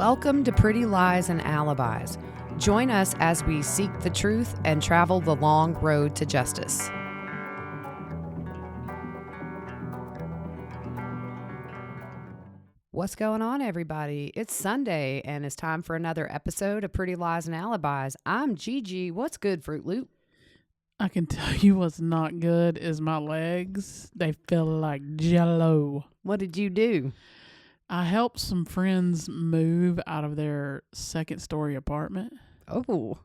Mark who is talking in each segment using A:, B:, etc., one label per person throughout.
A: Welcome to Pretty Lies and Alibis. Join us as we seek the truth and travel the long road to justice. What's going on, everybody? It's Sunday, and it's time for another episode of Pretty Lies and Alibis. I'm Gigi. What's good, Fruit Loop?
B: I can tell you what's not good is my legs. They feel like jello.
A: What did you do?
B: I helped some friends move out of their second-story apartment.
A: Oh.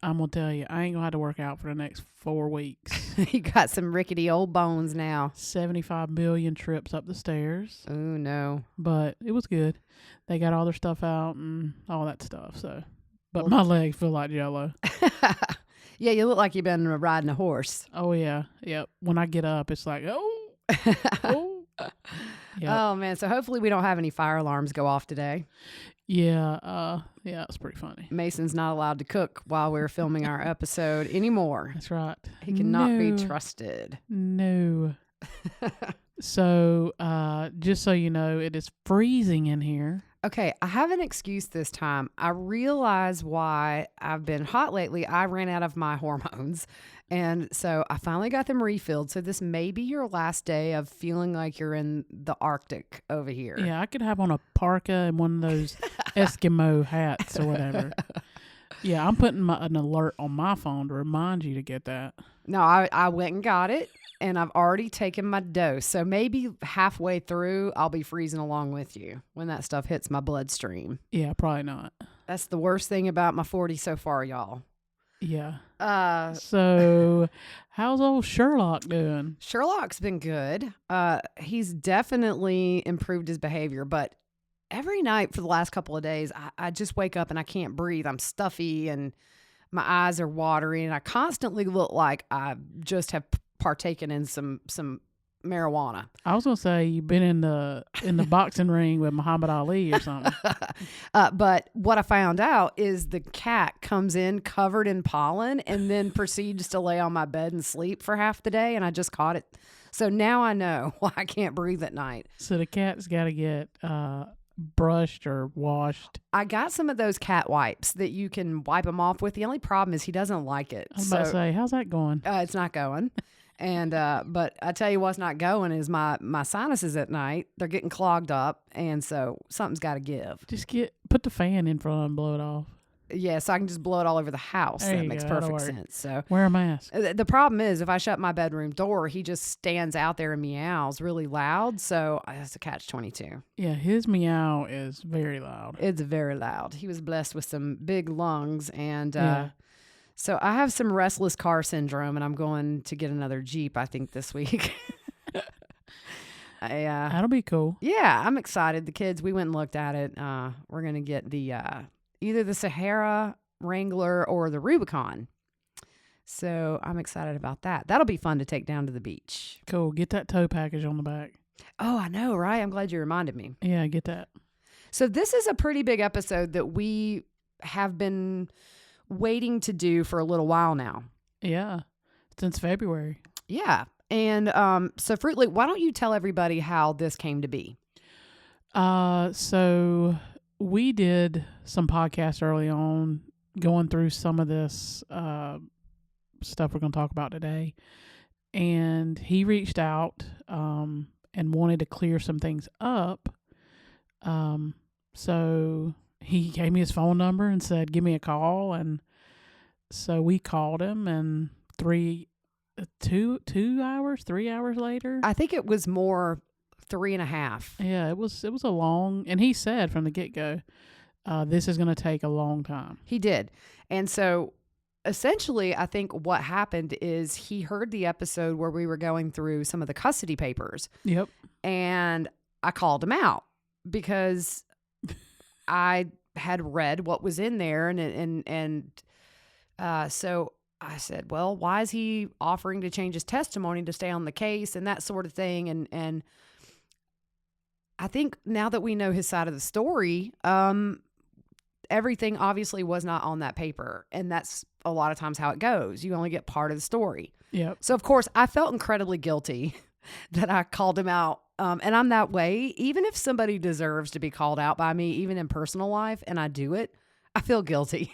B: I'm going to tell you, I ain't going to have to work out for the next 4 weeks.
A: You got some rickety old bones now.
B: 75 million trips up the stairs.
A: Oh, no.
B: But it was good. They got all their stuff out and all that stuff. But my legs feel like jello.
A: Yeah, you look like you've been riding a horse.
B: Oh, yeah. Yep. When I get up, it's like, oh. Yep.
A: Oh, man. So hopefully we don't have any fire alarms go off today.
B: Yeah, it's pretty funny.
A: Mason's not allowed to cook while we're filming our episode anymore.
B: That's right.
A: He cannot be trusted.
B: No. So, just so you know, it is freezing in here.
A: Okay, I have an excuse this time. I realize why I've been hot lately. I ran out of my hormones, and so I finally got them refilled. So this may be your last day of feeling like you're in the Arctic over here.
B: Yeah, I could have on a parka and one of those Eskimo hats or whatever. Yeah, I'm putting an alert on my phone to remind you to get that.
A: No, I went and got it, and I've already taken my dose. So maybe halfway through, I'll be freezing along with you when that stuff hits my bloodstream.
B: Yeah, probably not.
A: That's the worst thing about my 40 so far, y'all.
B: Yeah. So how's old Sherlock doing?
A: Sherlock's been good. He's definitely improved his behavior, but every night for the last couple of days, I just wake up and I can't breathe. I'm stuffy and my eyes are watery, and I constantly look like I just have partaken in some marijuana.
B: I was gonna say you've been in the boxing ring with Muhammad Ali or something.
A: But what I found out is the cat comes in covered in pollen and then proceeds to lay on my bed and sleep for half the day, and I just caught it. So now I know why I can't breathe at night.
B: So the cat's got to get brushed or washed.
A: I got some of those cat wipes that you can wipe him off with. The only problem is he doesn't like it.
B: I was about to say, how's that going?
A: It's not going. And but I tell you what's not going is my sinuses at night. They're getting clogged up, and so something's got to give.
B: Just put the fan in front of him and blow it off.
A: Yeah, so I can just blow it all over the house.
B: There
A: That
B: you
A: makes
B: go.
A: perfect sense. So
B: wear a mask.
A: The problem is if I shut my bedroom door, he just stands out there and meows really loud. So it's a catch-22.
B: Yeah, his meow is very loud.
A: It's very loud. He was blessed with some big lungs, and
B: Yeah.
A: so I have some restless car syndrome, and I'm going to get another Jeep, I think, this week.
B: That'll be cool.
A: Yeah, I'm excited. The kids, we went and looked at it. We're going to get the either the Sahara, Wrangler, or the Rubicon. So I'm excited about that. That'll be fun to take down to the beach.
B: Cool. Get that tow package on the back.
A: Oh, I know, right? I'm glad you reminded me.
B: Yeah, get that.
A: So this is a pretty big episode that we have been waiting to do for a little while now.
B: Yeah, since February.
A: Yeah. And so Fruit Loop, why don't you tell everybody how this came to be?
B: So we did some podcasts early on going through some of this stuff we're going to talk about today. And he reached out and wanted to clear some things up. So he gave me his phone number and said, give me a call. And so we called him, and 3 hours later.
A: I think it was more 3.5.
B: Yeah, it was a long, and he said from the get-go, this is going to take a long time.
A: He did. And so essentially, I think what happened is he heard the episode where we were going through some of the custody papers.
B: Yep.
A: And I called him out because I had read what was in there. And so I said, well, why is he offering to change his testimony to stay on the case and that sort of thing? And I think now that we know his side of the story, everything obviously was not on that paper. And that's a lot of times how it goes. You only get part of the story.
B: Yep.
A: So, of course, I felt incredibly guilty that I called him out. And I'm that way. Even if somebody deserves to be called out by me, even in personal life, and I do it, I feel guilty.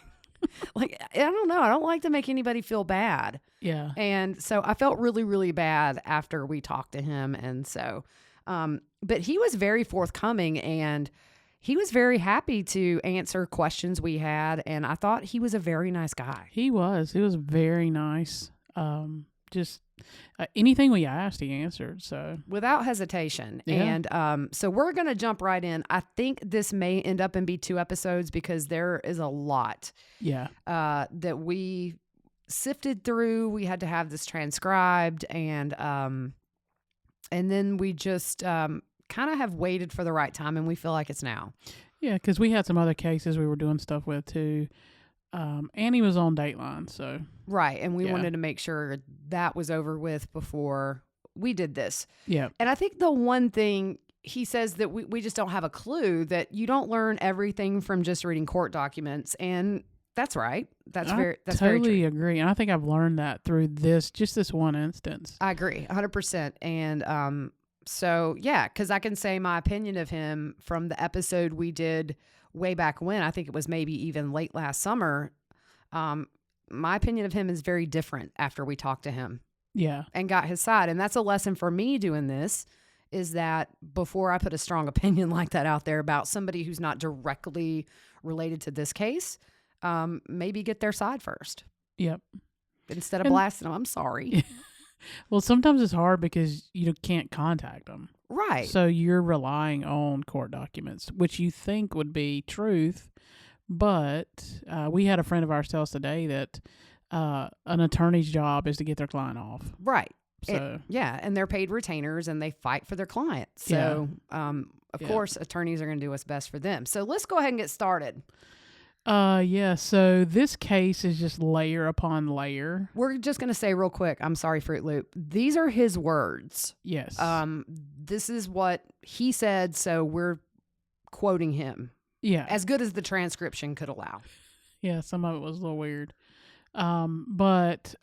A: Like, I don't know. I don't like to make anybody feel bad.
B: Yeah.
A: And so I felt really, really bad after we talked to him. And so, but he was very forthcoming and he was very happy to answer questions we had. And I thought he was a very nice guy.
B: He was very nice. Just anything we asked, he answered. So
A: Without hesitation.
B: Yeah.
A: And so we're going to jump right in. I think this may end up and be 2 episodes because there is a lot
B: yeah,
A: that we sifted through. We had to have this transcribed and then we just kind of have waited for the right time and we feel like it's now.
B: yeah, because we had some other cases we were doing stuff with too. And he was on Dateline, so
A: Right. And we
B: Yeah.
A: wanted to make sure that was over with before we did this.
B: yeah,
A: And I think the one thing he says that we just don't have a clue that you don't learn everything from just reading court documents. And that's right. That's
B: I
A: very true.
B: totally agree. And I think I've learned that through this one instance.
A: I agree 100%. And so, yeah, because I can say my opinion of him from the episode we did way back when. I think it was maybe even late last summer. My opinion of him is very different after we talked to him
B: Yeah,
A: and got his side. And that's a lesson for me doing this is that before I put a strong opinion like that out there about somebody who's not directly related to this case, maybe get their side first
B: yep.
A: instead of
B: And-
A: blasting them. I'm sorry.
B: Well, sometimes it's hard because you can't contact them.
A: Right.
B: So you're relying on court documents, which you think would be truth. But we had a friend of ours tell us today that an attorney's job is to get their client off.
A: Right.
B: So
A: Yeah. And they're paid retainers and they fight for their clients. So, of
B: Yeah.
A: course, attorneys are going to do what's best for them. So let's go ahead and get started.
B: yeah. So this case is just layer upon layer.
A: We're just going to say real quick, I'm sorry, Fruit Loop. These are his words.
B: Yes.
A: This is what he said. So we're quoting him
B: yeah.
A: as good as the transcription could allow.
B: Yeah. Some of it was a little weird. But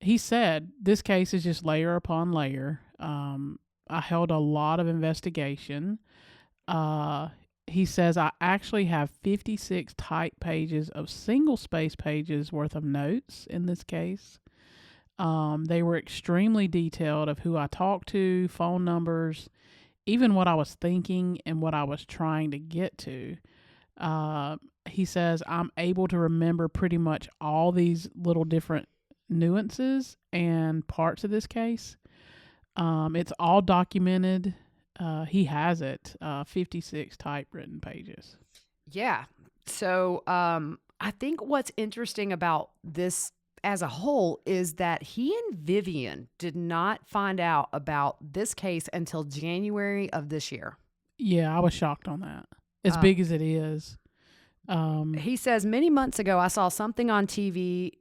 B: he said this case is just layer upon layer. I held a lot of investigation. He says I actually have 56 type pages of single space pages worth of notes in this case. They were extremely detailed of who I talked to, phone numbers, even what I was thinking and what I was trying to get to. He says I'm able to remember pretty much all these little different nuances and parts of this case. It's all documented. He has it, 56 typewritten pages.
A: Yeah. So I think what's interesting about this as a whole is that he and Vivian did not find out about this case until January of this year.
B: Yeah, I was shocked on that. As big as it is.
A: He says many months ago, I saw something on TV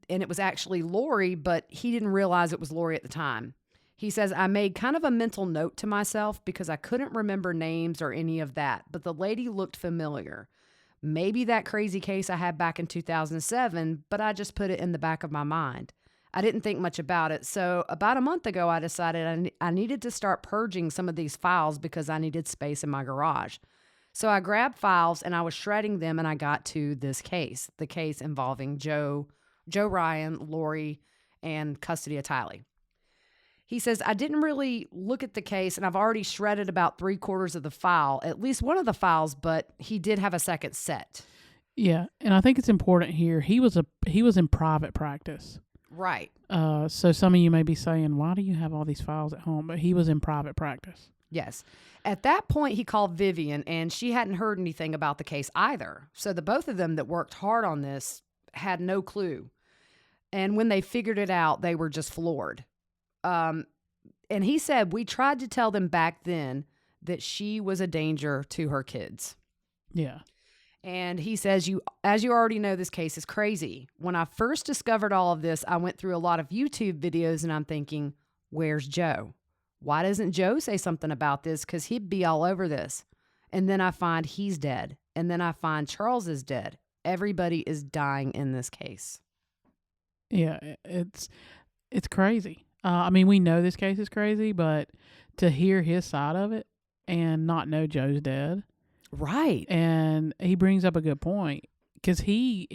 A: and it was actually Lori, but he didn't realize it was Lori at the time. He says, I made kind of a mental note to myself because I couldn't remember names or any of that, but the lady looked familiar. Maybe that crazy case I had back in 2007, but I just put it in the back of my mind. I didn't think much about it. So about a month ago, I decided I needed to start purging some of these files because I needed space in my garage. So I grabbed files and I was shredding them and I got to this case, the case involving Joe Ryan, Lori, and custody of Tylee. He says, I didn't really look at the case and I've already shredded about 3/4 of the file, at least one of the files, but he did have a second set.
B: Yeah, and I think it's important here. He was in private practice.
A: Right.
B: So some of you may be saying, why do you have all these files at home? But he was in private practice.
A: Yes. At that point, he called Vivian and she hadn't heard anything about the case either. So the both of them that worked hard on this had no clue. And when they figured it out, they were just floored. And he said, we tried to tell them back then that she was a danger to her kids.
B: Yeah.
A: And he says, as you already know, this case is crazy. When I first discovered all of this, I went through a lot of YouTube videos and I'm thinking, where's Joe? Why doesn't Joe say something about this? Because he'd be all over this. And then I find he's dead. And then I find Charles is dead. Everybody is dying in this case.
B: Yeah, it's crazy. I mean, we know this case is crazy, but to hear his side of it and not know Joe's dead.
A: Right.
B: And he brings up a good point because he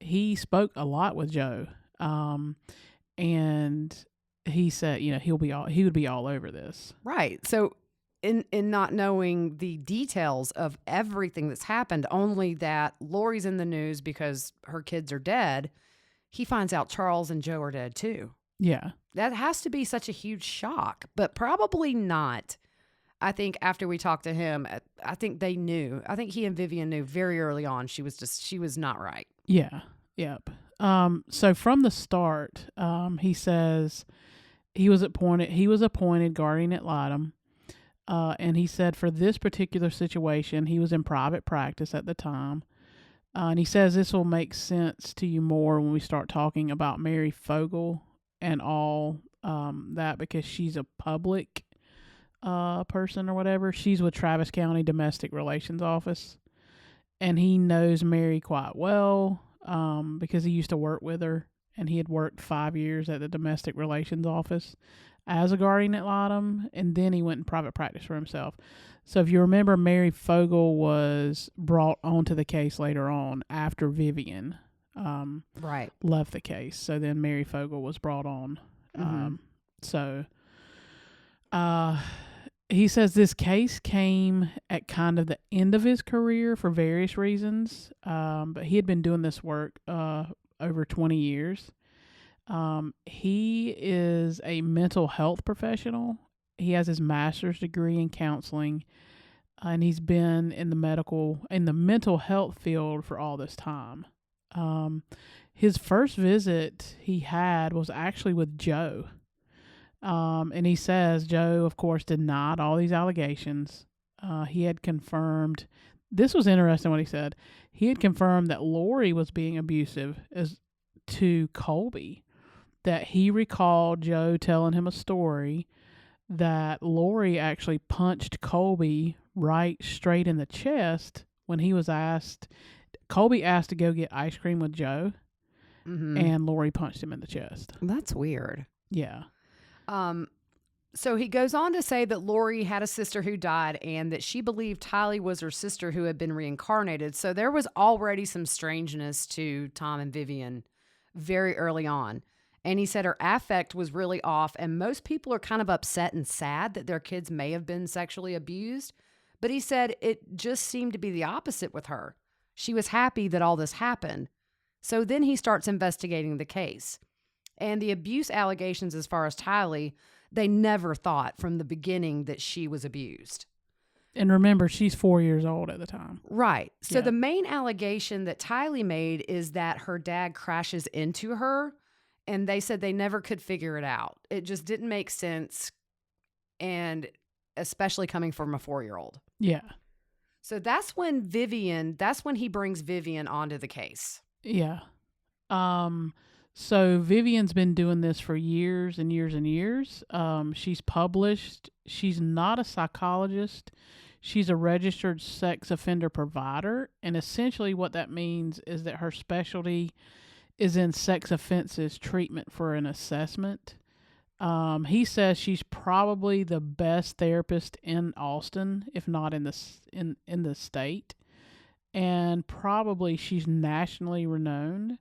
B: he spoke a lot with Joe, and he said, you know, he would be all over this.
A: Right. So in not knowing the details of everything that's happened, only that Lori's in the news because her kids are dead, he finds out Charles and Joe are dead too.
B: Yeah.
A: That has to be such a huge shock, but probably not. I think after we talked to him, I think they knew. I think he and Vivian knew very early on she was not right.
B: Yeah. Yep. So from the start, he says he was appointed guardian at Litem. And he said for this particular situation, he was in private practice at the time. And he says this will make sense to you more when we start talking about Mary Fogel and all that, because she's a public person or whatever. She's with Travis County Domestic Relations Office. And he knows Mary quite well because he used to work with her. And he had worked 5 years at the Domestic Relations Office as a guardian at Litem, and then he went in private practice for himself. So if you remember, Mary Fogel was brought onto the case later on after Vivian
A: right.
B: left the case. So then Mary Fogel was brought on. So he says this case came at kind of the end of his career for various reasons, but he had been doing this work over 20 years. He is a mental health professional. He has his master's degree in counseling, and he's been in the mental health field for all this time. His first visit he had was actually with Joe. And he says Joe, of course, denied all these allegations. He had confirmed, this was interesting what he said. He had confirmed that Lori was being abusive to Colby, that he recalled Joe telling him a story that Lori actually punched Colby right straight in the chest when he was asked. Colby asked to go get ice cream with Joe, and Lori punched him in the chest.
A: That's weird.
B: Yeah.
A: So he goes on to say that Lori had a sister who died and that she believed Tylee was her sister who had been reincarnated. So there was already some strangeness to Tom and Vivian very early on. And he said her affect was really off, and most people are kind of upset and sad that their kids may have been sexually abused. But he said it just seemed to be the opposite with her. She was happy that all this happened. So then he starts investigating the case. And the abuse allegations as far as Tylee, they never thought from the beginning that she was abused.
B: And remember, she's 4 years old at the time.
A: Right. So
B: Yeah.
A: the main allegation that Tylee made is that her dad crashes into her, and they said they never could figure it out. It just didn't make sense, and especially coming from a 4-year-old.
B: Yeah.
A: So that's when he brings Vivian onto the case.
B: Yeah. So Vivian's been doing this for years and years and years. She's published. She's not a psychologist. She's a registered sex offender provider. And essentially what that means is that her specialty is in sex offenses treatment for an assessment. He says she's probably the best therapist in Austin, if not in the state. And probably she's nationally renowned.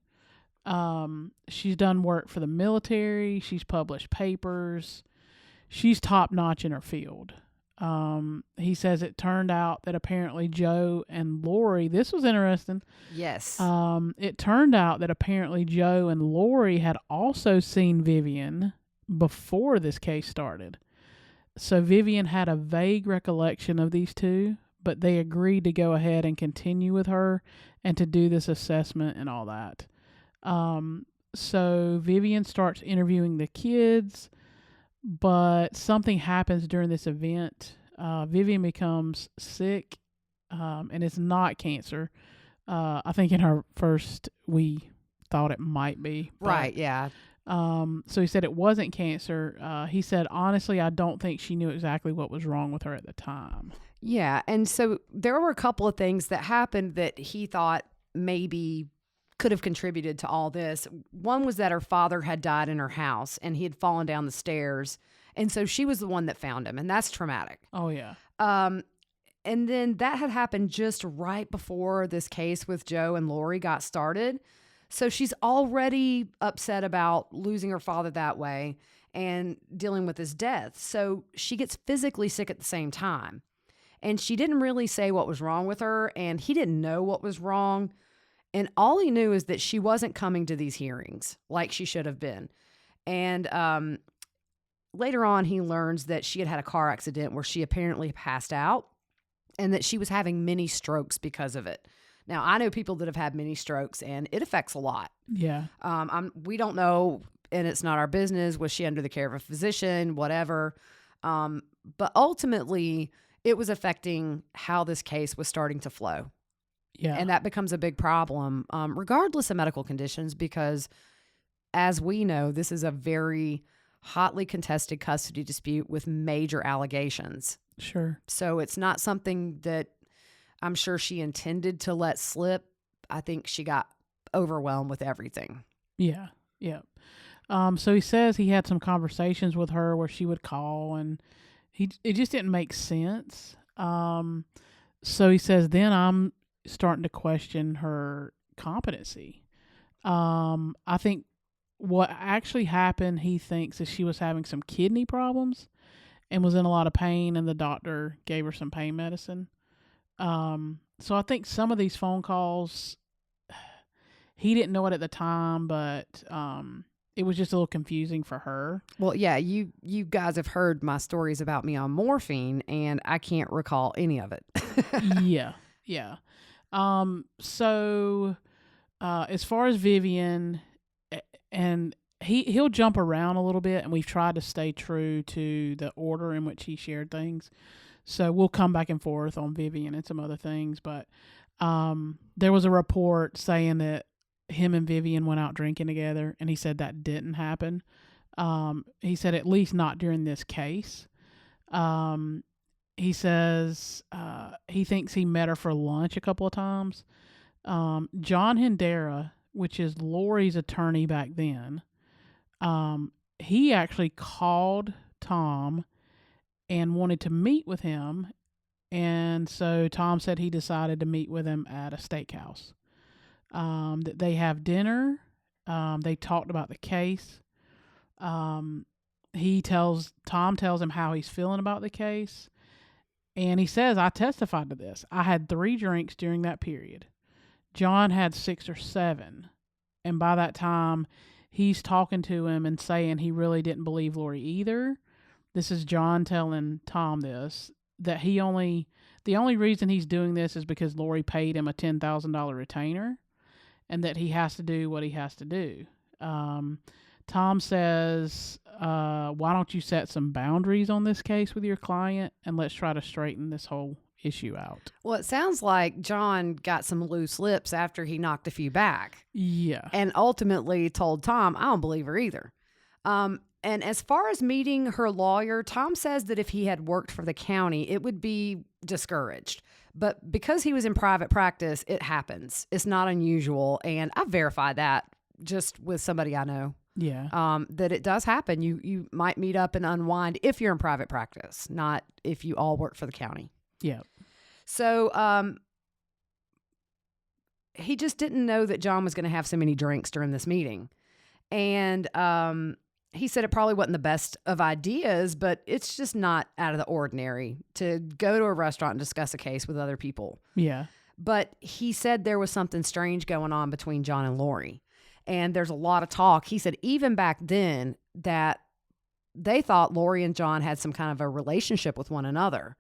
B: She's done work for the military. She's published papers. She's top notch in her field. He says it turned out that apparently Joe and Lori, this was interesting.
A: Yes.
B: It turned out that apparently Joe and Lori had also seen Vivian before this case started. So Vivian had a vague recollection of these two, but they agreed to go ahead and continue with her and to do this assessment and all that. So Vivian starts interviewing the kids, but something happens during this event. Vivian becomes sick, and it's not cancer. I think in her first, we thought it might be.
A: Right, yeah.
B: So he said it wasn't cancer. He said, honestly, I don't think she knew exactly what was wrong with her at the time.
A: Yeah, and so there were a couple of things that happened that he thought maybe could have contributed to all this. One was that her father had died in her house and he had fallen down the stairs. And so she was the one that found him. And that's traumatic.
B: Oh, yeah.
A: And then that had happened just right before this case with Joe and Lori got started. So she's already upset about losing her father that way and dealing with his death. So she gets physically sick at the same time. And she didn't really say what was wrong with her, and he didn't know what was wrong. And all he knew is that she wasn't coming to these hearings like she should have been. And later on, he learns that she had a car accident where she apparently passed out and that she was having mini strokes because of it. Now, I know people that have had mini strokes, and it affects a lot.
B: Yeah.
A: We don't know, and it's not our business. Was she under the care of a physician, whatever? But ultimately, it was affecting how this case was starting to flow.
B: Yeah.
A: And that becomes a big problem, regardless of medical conditions, because as we know, this is a very hotly contested custody dispute with major allegations.
B: Sure.
A: So it's not something that I'm sure she intended to let slip. I think she got overwhelmed with everything.
B: Yeah. Yeah. So he says he had some conversations with her where she would call, and it just didn't make sense. So he says, then I'm starting to question her competency. I think what actually happened, he thinks, is she was having some kidney problems and was in a lot of pain, and the doctor gave her some pain medicine. So I think some of these phone calls, he didn't know it at the time, but it was just a little confusing for her.
A: Well, yeah, you guys have heard my stories about me on morphine, and I can't recall any of it.
B: Yeah. So as far as Vivian, and he'll jump around a little bit, and we've tried to stay true to the order in which he shared things. So we'll come back and forth on Vivian and some other things. But there was a report saying that him and Vivian went out drinking together, and he said that didn't happen. He said at least not during this case. He says he thinks he met her for lunch a couple of times. John Hendera, which is Lori's attorney back then, he actually called Tom and wanted to meet with him. And so Tom said he decided to meet with him at a steakhouse. That they have dinner. They talked about the case. Tom tells him how he's feeling about the case. And he says, I testified to this. I had 3 drinks during that period. John had 6 or 7. And by that time, he's talking to him and saying he really didn't believe Lori either. This is John telling Tom this, that the only reason he's doing this is because Lori paid him a $10,000 retainer, and that he has to do what he has to do. Tom says, why don't you set some boundaries on this case with your client, and let's try to straighten this whole issue out.
A: Well, it sounds like John got some loose lips after he knocked a few back.
B: Yeah.
A: And ultimately told Tom, I don't believe her either. And as far as meeting her lawyer, Tom says that if he had worked for the county, it would be discouraged. But because he was in private practice, it happens. It's not unusual. And I've verified that just with somebody I know.
B: Yeah.
A: That it does happen. You might meet up and unwind if you're in private practice, not if you all work for the county.
B: Yeah.
A: So he just didn't know that John was going to have so many drinks during this meeting. And he said it probably wasn't the best of ideas, but it's just not out of the ordinary to go to a restaurant and discuss a case with other people.
B: Yeah.
A: But he said there was something strange going on between John and Lori. And there's a lot of talk. He said even back then that they thought Lori and John had some kind of a relationship with one another.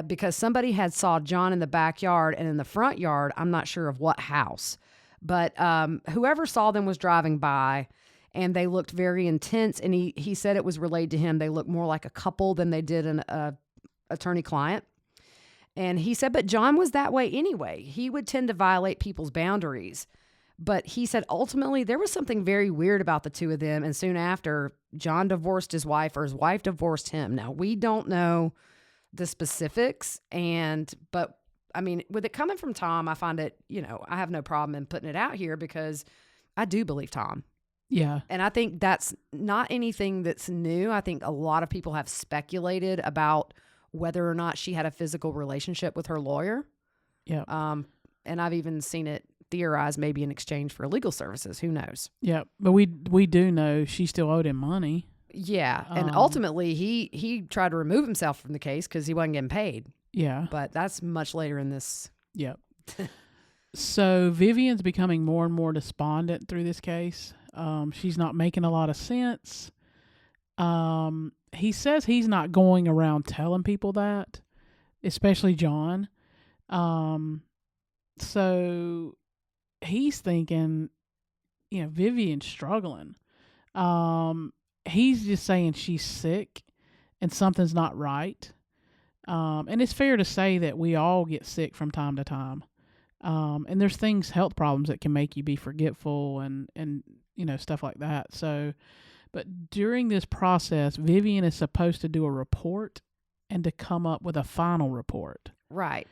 A: Because somebody had saw John in the backyard and in the front yard. I'm not sure of what house. But whoever saw them was driving by, and they looked very intense. And he said it was relayed to him. They looked more like a couple than they did an attorney-client. And he said, but John was that way anyway. He would tend to violate people's boundaries. But he said ultimately there was something very weird about the two of them. And soon after, John divorced his wife, or his wife divorced him. Now, we don't know the specifics, but I mean, with it coming from Tom, I find it, I have no problem in putting it out here because I do believe Tom.
B: Yeah.
A: And I think that's not anything that's new. I think a lot of people have speculated about whether or not she had a physical relationship with her lawyer.
B: Yeah.
A: And I've even seen it theorized maybe in exchange for legal services. Who knows?
B: Yeah. But we do know she still owed him money.
A: Yeah. And ultimately, he tried to remove himself from the case because he wasn't getting paid.
B: Yeah.
A: But that's much later in this.
B: Yep. So Vivian's becoming more and more despondent through this case. She's not making a lot of sense. He says he's not going around telling people that, especially John. So he's thinking, Vivian's struggling. He's just saying she's sick and something's not right. And it's fair to say that we all get sick from time to time. And there's health problems that can make you be forgetful and stuff like that. So, but during this process, Vivian is supposed to do a report and to come up with a final report.
A: Right.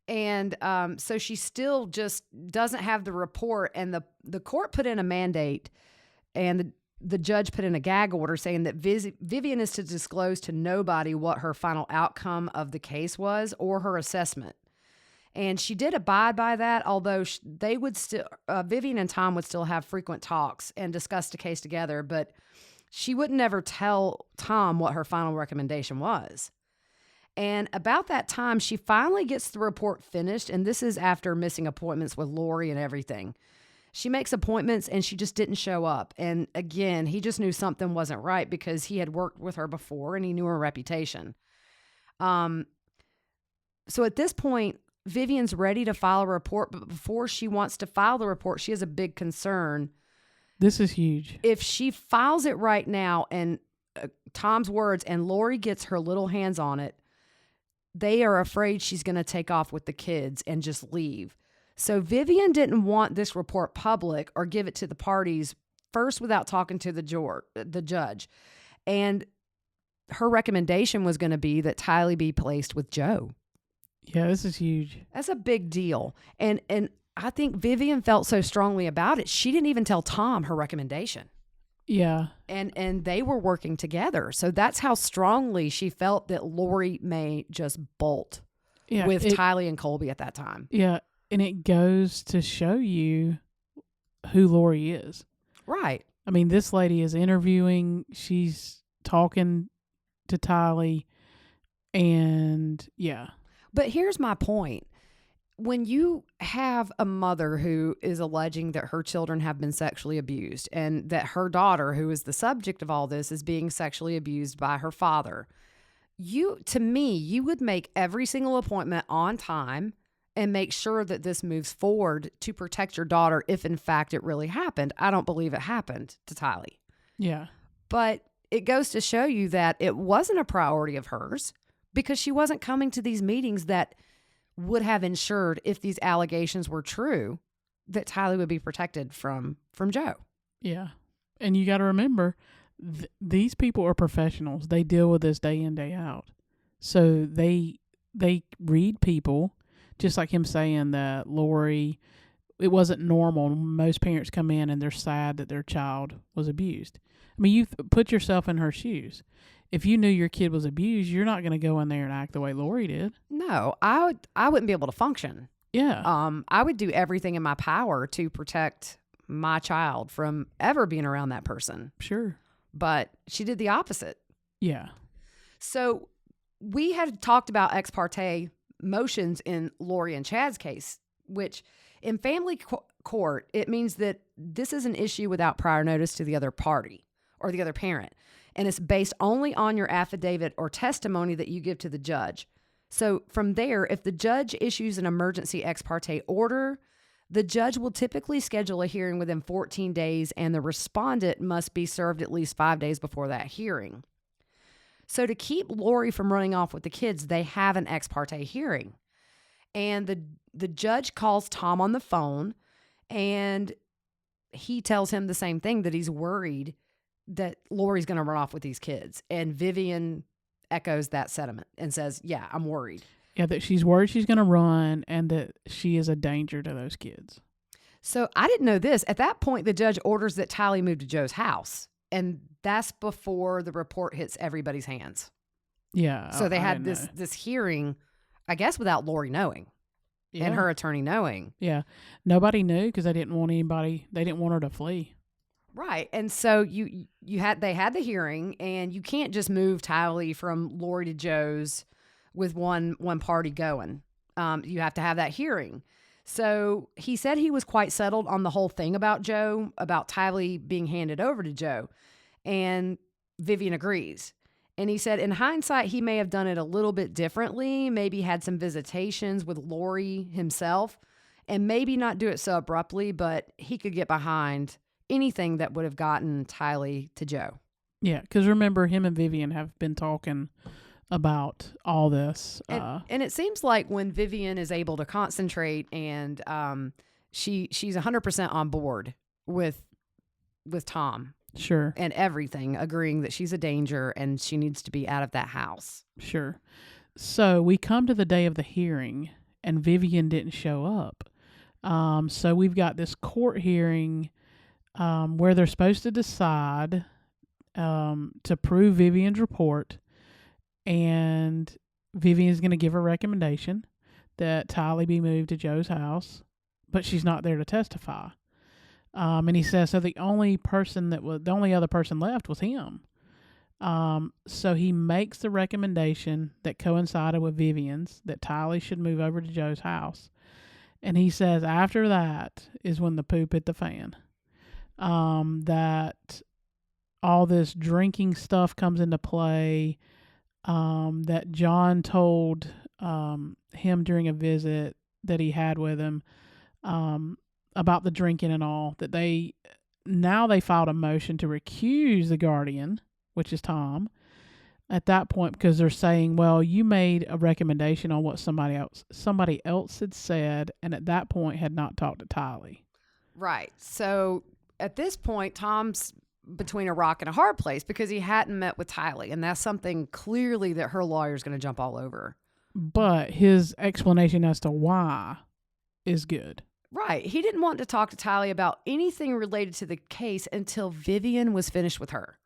A: And so she still just doesn't have the report, and the court put in a mandate, and the judge put in a gag order saying that Vivian is to disclose to nobody what her final outcome of the case was or her assessment. And she did abide by that, although they would still, Vivian and Tom would still have frequent talks and discuss the case together, but she would never tell Tom what her final recommendation was. And about that time, she finally gets the report finished, and this is after missing appointments with Lori and everything. She makes appointments, and she just didn't show up. And again, he just knew something wasn't right because he had worked with her before, and he knew her reputation. So at this point, Vivian's ready to file a report, but before she wants to file the report, she has a big concern.
B: This is huge.
A: If she files it right now, and Tom's words, and Lori gets her little hands on it, they are afraid she's going to take off with the kids and just leave. So Vivian didn't want this report public or give it to the parties first without talking to the judge. And her recommendation was going to be that Tylee be placed with Joe.
B: Yeah, this is huge.
A: That's a big deal. And I think Vivian felt so strongly about it, she didn't even tell Tom her recommendation.
B: Yeah.
A: And they were working together. So that's how strongly she felt that Lori may just bolt with Tylee and Colby at that time.
B: Yeah. And it goes to show you who Lori is.
A: Right.
B: I mean, this lady is interviewing. She's talking to Tylee. And yeah.
A: But here's my point. When you have a mother who is alleging that her children have been sexually abused and that her daughter, who is the subject of all this, is being sexually abused by her father, to me, you would make every single appointment on time and make sure that this moves forward to protect your daughter if, in fact, it really happened. I don't believe it happened to Tylee.
B: Yeah.
A: But it goes to show you that it wasn't a priority of hers because she wasn't coming to these meetings that would have ensured, if these allegations were true, that Tylee would be protected from Joe.
B: Yeah. And you got to remember, these people are professionals. They deal with this day in, day out. So they read people, just like him saying that Lori, it wasn't normal. Most parents come in and they're sad that their child was abused. I mean, you put yourself in her shoes. If you knew your kid was abused, you're not going to go in there and act the way Lori did.
A: No, I wouldn't be able to function.
B: Yeah.
A: I would do everything in my power to protect my child from ever being around that person.
B: Sure.
A: But she did the opposite.
B: Yeah.
A: So we had talked about ex parte motions in Lori and Chad's case, which in family court, it means that this is an issue without prior notice to the other party or the other parent. And it's based only on your affidavit or testimony that you give to the judge. So from there, if the judge issues an emergency ex parte order, the judge will typically schedule a hearing within 14 days, and the respondent must be served at least 5 days before that hearing. So to keep Lori from running off with the kids, they have an ex parte hearing. And the judge calls Tom on the phone, and he tells him the same thing, that he's worried that Lori's going to run off with these kids. And Vivian echoes that sentiment and says, yeah, I'm worried.
B: Yeah, that she's worried she's going to run and that she is a danger to those kids.
A: So I didn't know this. At that point, the judge orders that Tylee move to Joe's house. And that's before the report hits everybody's hands.
B: Yeah.
A: So they had
B: didn't know.
A: this hearing, I guess, without Lori knowing and her attorney knowing.
B: Yeah. Nobody knew because they didn't want her to flee.
A: Right. And so they had the hearing, and you can't just move Tylee from Lori to Joe's with one party going. You have to have that hearing. So he said he was quite settled on the whole thing about Joe, about Tylee being handed over to Joe. And Vivian agrees. And he said in hindsight, he may have done it a little bit differently, maybe had some visitations with Lori himself, and maybe not do it so abruptly, but he could get behind anything that would have gotten Tylee to Joe.
B: Yeah, because remember, him and Vivian have been talking about all this.
A: And it seems like when Vivian is able to concentrate and she's 100% on board with Tom.
B: Sure.
A: And everything, agreeing that she's a danger and she needs to be out of that house.
B: Sure. So we come to the day of the hearing and Vivian didn't show up. So we've got this court hearing where they're supposed to decide to prove Vivian's report. And Vivian's going to give a recommendation that Tylee be moved to Joe's house, but she's not there to testify. And he says, so the only other person left was him. So he makes the recommendation that coincided with Vivian's, that Tylee should move over to Joe's house. And he says after that is when the poop hit the fan. That all this drinking stuff comes into play. That John told him during a visit that he had with him about the drinking and all, that they filed a motion to recuse the guardian, which is Tom, at that point, because they're saying, well, you made a recommendation on what somebody else had said, and at that point had not talked to Tylee.
A: Right. So at this point, Tom's between a rock and a hard place because he hadn't met with Tylee, and that's something clearly that her lawyer's going to jump all over.
B: But his explanation as to why is good.
A: Right. He didn't want to talk to Tylee about anything related to the case until Vivian was finished with her.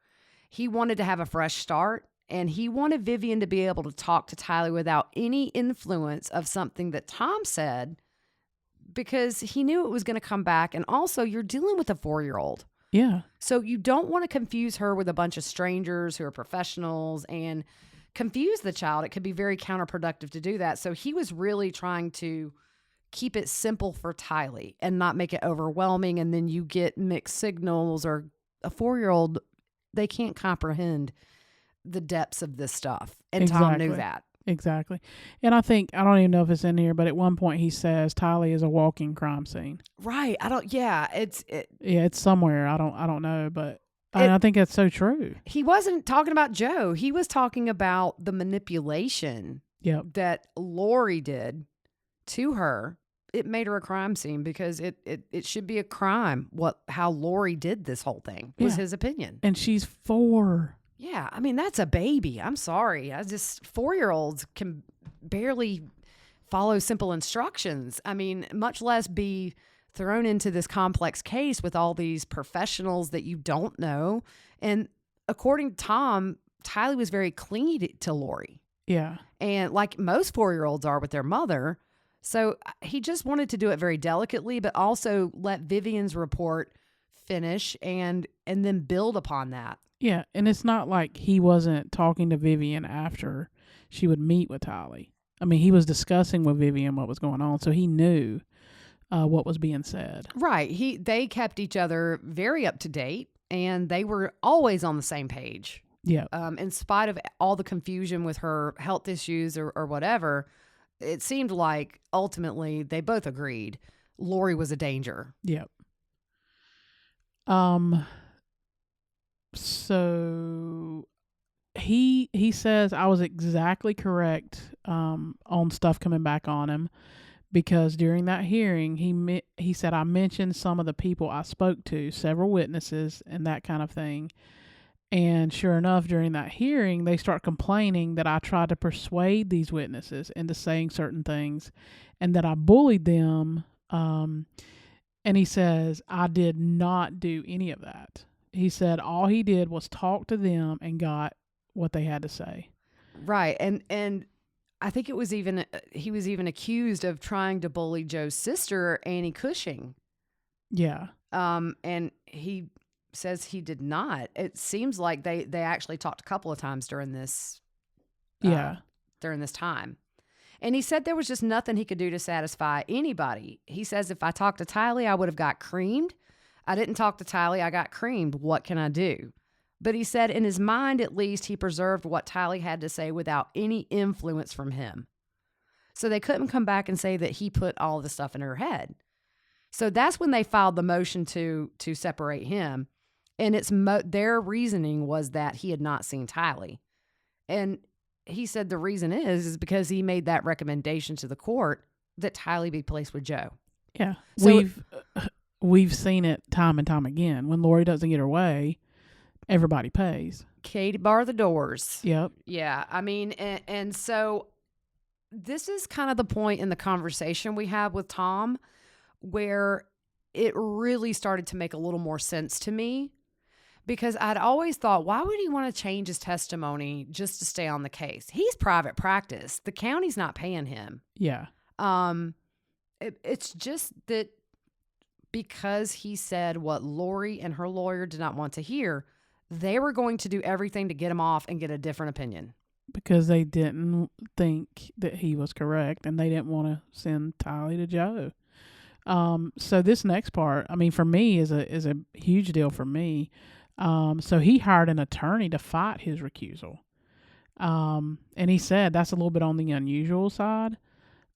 A: He wanted to have a fresh start, and he wanted Vivian to be able to talk to Tylee without any influence of something that Tom said, because he knew it was going to come back. And also, you're dealing with a 4-year-old.
B: Yeah.
A: So you don't want to confuse her with a bunch of strangers who are professionals and confuse the child. It could be very counterproductive to do that. So he was really trying to keep it simple for Tylee and not make it overwhelming. And then you get mixed signals, or a 4-year-old, they can't comprehend the depths of this stuff. And
B: Exactly.
A: Tom knew that.
B: Exactly. And I don't even know if it's in here, but at one point he says Tylee is a walking crime scene.
A: Right.
B: It's somewhere. I don't know, but I think that's so true.
A: He wasn't talking about Joe. He was talking about the manipulation that Lori did to her. It made her a crime scene because it should be a crime. How Lori did this whole thing was his opinion.
B: And she's 4.
A: Yeah, I mean, that's a baby. I'm sorry. 4-year-olds can barely follow simple instructions. I mean, much less be thrown into this complex case with all these professionals that you don't know. And according to Tom, Tylee was very clingy to Lori.
B: Yeah.
A: And like most 4-year-olds are with their mother. So he just wanted to do it very delicately, but also let Vivian's report finish and then build upon that.
B: Yeah, and it's not like he wasn't talking to Vivian after she would meet with Tylee. I mean, he was discussing with Vivian what was going on, so he knew what was being said.
A: Right. They kept each other very up to date, and they were always on the same page.
B: Yeah.
A: In spite of all the confusion with her health issues or whatever, it seemed like ultimately they both agreed Lori was a danger.
B: Yep. So he says I was exactly correct on stuff coming back on him, because during that hearing he said I mentioned some of the people I spoke to, several witnesses and that kind of thing, And sure enough, during that hearing, they start complaining that I tried to persuade these witnesses into saying certain things and that I bullied them. And he says, I did not do any of that. He said all he did was talk to them and got what they had to say.
A: Right. And I think it was even, he was even accused of trying to bully Joe's sister, Annie Cushing.
B: Yeah.
A: And he says he did not. It seems like they actually talked a couple of times during this. During this time. And he said there was just nothing he could do to satisfy anybody. He says, if I talked to Tylee, I would have got creamed. I didn't talk to Tylee. I got creamed. What can I do? But he said in his mind, at least, he preserved what Tylee had to say without any influence from him. So they couldn't come back and say that he put all the stuff in her head. So that's when they filed the motion to separate him. And their reasoning was that he had not seen Tylee. And he said the reason is because he made that recommendation to the court that Tylee be placed with Joe.
B: Yeah.
A: So
B: we've seen it time and time again. When Lori doesn't get her way, everybody pays.
A: Katie bar the doors.
B: Yep.
A: Yeah. I mean, and so this is kind of the point in the conversation we have with Tom where it really started to make a little more sense to me. Because I'd always thought, why would he want to change his testimony just to stay on the case? He's private practice. The county's not paying him.
B: Yeah.
A: It's just that because he said what Lori and her lawyer did not want to hear, they were going to do everything to get him off and get a different opinion.
B: Because they didn't think that he was correct, and they didn't want to send Tylee to Joe. So this next part, I mean, for me, is a huge deal for me. So he hired an attorney to fight his recusal. And he said that's a little bit on the unusual side,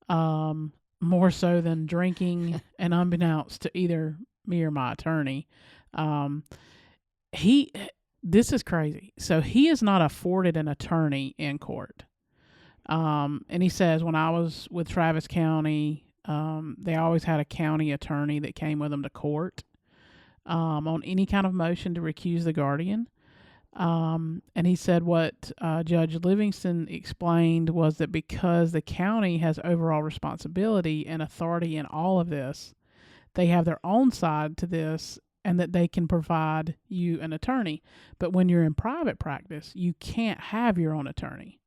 B: more so than drinking and unbeknownst to either me or my attorney. This is crazy. So he is not afforded an attorney in court. And he says when I was with Travis County, they always had a county attorney that came with them to court. On any kind of motion to recuse the guardian. And he said what Judge Livingston explained was that because the county has overall responsibility and authority in all of this, they have their own side to this and that they can provide you an attorney. But when you're in private practice, you can't have your own attorney.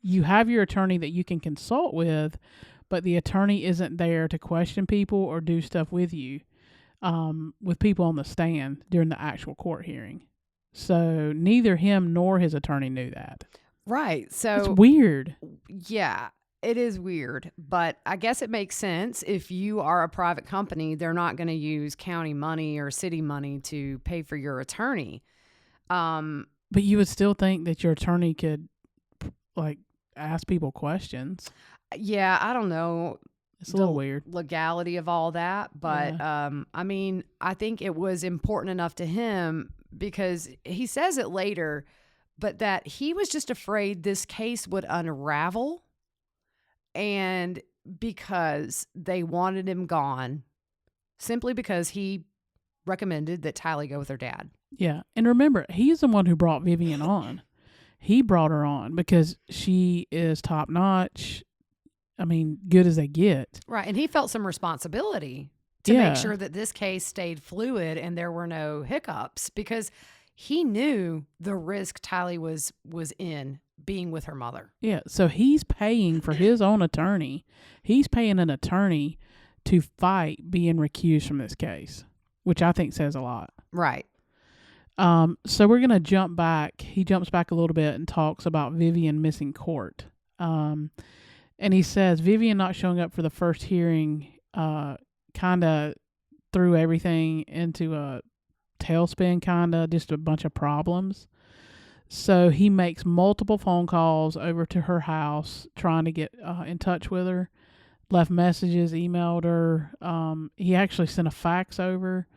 B: You have your attorney that you can consult with, but the attorney isn't there to question people or do stuff with you. With people on the stand during the actual court hearing. So neither him nor his attorney knew that.
A: Right. So
B: it's weird.
A: Yeah, it is weird, but I guess it makes sense. If you are a private company, they're not going to use county money or city money to pay for your attorney.
B: But you would still think that your attorney could ask people questions.
A: Yeah, I don't know.
B: It's a little weird.
A: Legality of all that. But,
B: Yeah.
A: I mean, I think it was important enough to him because he says it later, but that he was just afraid this case would unravel. And because they wanted him gone, simply because he recommended that Tylee go with her dad.
B: Yeah. And remember, he's the one who brought Vivian on. He brought her on because she is top notch. I mean, good as they get.
A: Right. And he felt some responsibility to make sure that this case stayed fluid and there were no hiccups because he knew the risk Tylee was in being with her mother.
B: Yeah. So he's paying for his own attorney. He's paying an attorney to fight being recused from this case, which I think says a lot.
A: Right.
B: So we're going to jump back. He jumps back a little bit and talks about Vivian missing court. And he says Vivian not showing up for the first hearing kind of threw everything into a tailspin, just a bunch of problems. So he makes multiple phone calls over to her house trying to get in touch with her, left messages, emailed her. He actually sent a fax over,